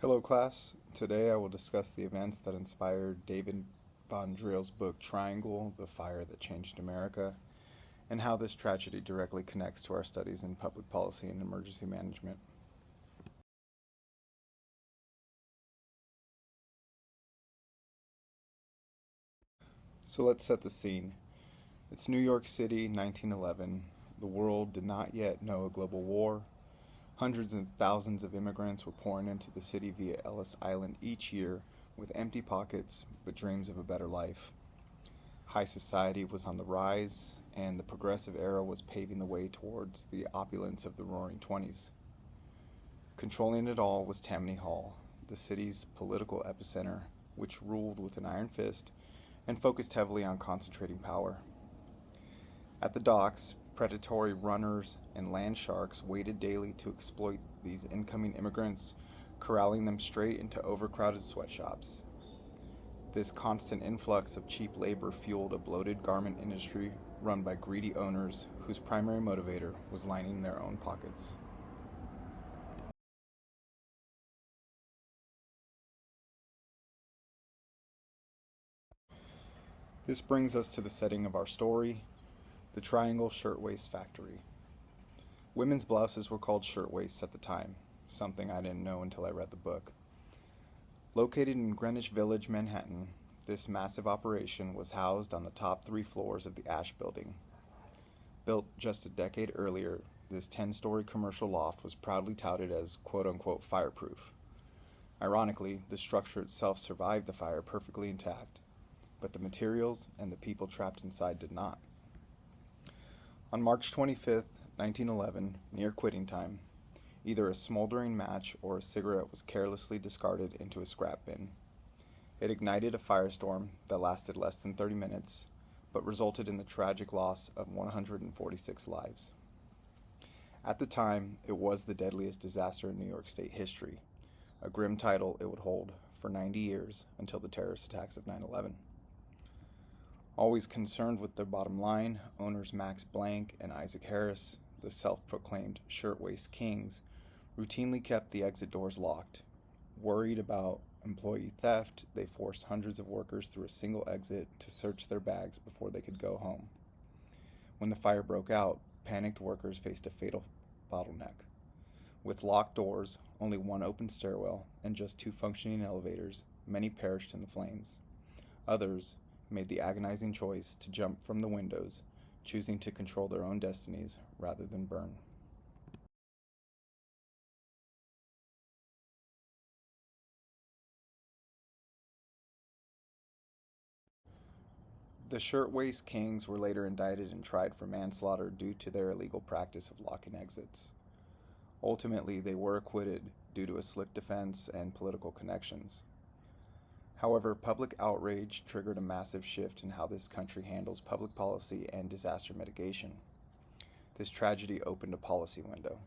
Hello class, today I will discuss the events that inspired David von Drill's book Triangle, The Fire That Changed America, and how this tragedy directly connects to our studies in public policy and emergency management. So let's set the scene. It's New York City, 1911. The world did not yet know a global war. Hundreds and thousands of immigrants were pouring into the city via Ellis Island each year with empty pockets but dreams of a better life. High society was on the rise, and the progressive era was paving the way towards the opulence of the Roaring Twenties. Controlling it all was Tammany Hall, the city's political epicenter, which ruled with an iron fist and focused heavily on concentrating power. At the docks, predatory runners and land sharks waited daily to exploit these incoming immigrants, corralling them straight into overcrowded sweatshops. This constant influx of cheap labor fueled a bloated garment industry run by greedy owners whose primary motivator was lining their own pockets. This brings us to the setting of our story, the Triangle Shirtwaist Factory. Women's blouses were called shirtwaists at the time, something I didn't know until I read the book. Located in Greenwich Village, Manhattan, this massive operation was housed on the top 3 floors of the Ash Building. Built just a decade earlier, this 10-story commercial loft was proudly touted as quote-unquote fireproof. Ironically, the structure itself survived the fire perfectly intact, but the materials and the people trapped inside did not. On March 25th, 1911, near quitting time, either a smoldering match or a cigarette was carelessly discarded into a scrap bin. It ignited a firestorm that lasted less than 30 minutes, but resulted in the tragic loss of 146 lives. At the time, it was the deadliest disaster in New York State history, a grim title it would hold for 90 years until the terrorist attacks of 9/11. Always concerned with their bottom line, owners Max Blank and Isaac Harris, the self-proclaimed shirtwaist kings, routinely kept the exit doors locked. Worried about employee theft, they forced hundreds of workers through a single exit to search their bags before they could go home. When the fire broke out, panicked workers faced a fatal bottleneck. With locked doors, only one open stairwell, and just 2 functioning elevators, many perished in the flames. Others made the agonizing choice to jump from the windows, choosing to control their own destinies rather than burn. The Shirtwaist Kings were later indicted and tried for manslaughter due to their illegal practice of locking exits. Ultimately, they were acquitted due to a slick defense and political connections. However, public outrage triggered a massive shift in how this country handles public policy and disaster mitigation. This tragedy opened a policy window.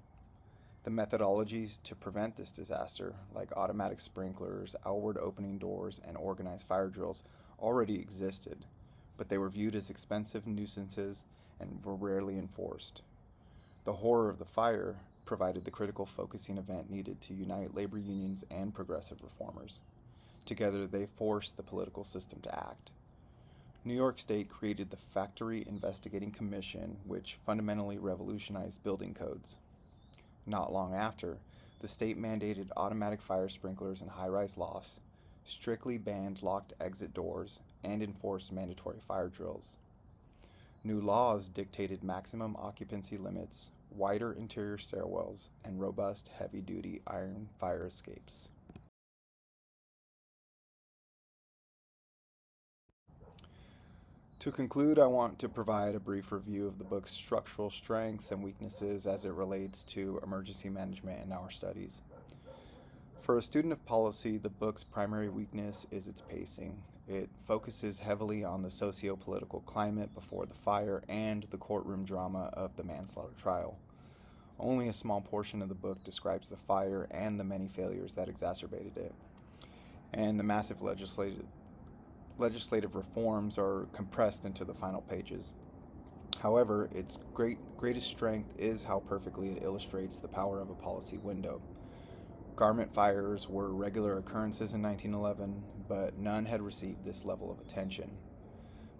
The methodologies to prevent this disaster, like automatic sprinklers, outward opening doors, and organized fire drills, already existed, but they were viewed as expensive nuisances and were rarely enforced. The horror of the fire provided the critical focusing event needed to unite labor unions and progressive reformers. Together, they forced the political system to act. New York State created the Factory Investigating Commission, which fundamentally revolutionized building codes. Not long after, the state mandated automatic fire sprinklers in high-rise lofts, strictly banned locked exit doors, and enforced mandatory fire drills. New laws dictated maximum occupancy limits, wider interior stairwells, and robust heavy-duty iron fire escapes. To conclude, I want to provide a brief review of the book's structural strengths and weaknesses as it relates to emergency management in our studies. For a student of policy, the book's primary weakness is its pacing. It focuses heavily on the socio-political climate before the fire and the courtroom drama of the manslaughter trial. Only a small portion of the book describes the fire and the many failures that exacerbated it, and the massive legislative reforms are compressed into the final pages. However, its greatest strength is how perfectly it illustrates the power of a policy window. Garment fires were regular occurrences in 1911, but none had received this level of attention.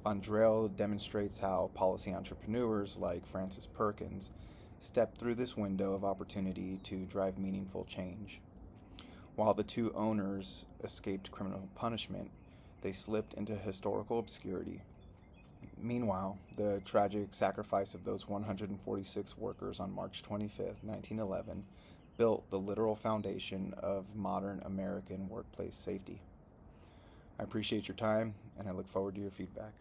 Bondrell demonstrates how policy entrepreneurs like Francis Perkins stepped through this window of opportunity to drive meaningful change. While the two owners escaped criminal punishment, they slipped into historical obscurity. Meanwhile, the tragic sacrifice of those 146 workers on March 25, 1911, built the literal foundation of modern American workplace safety. I appreciate your time, and I look forward to your feedback.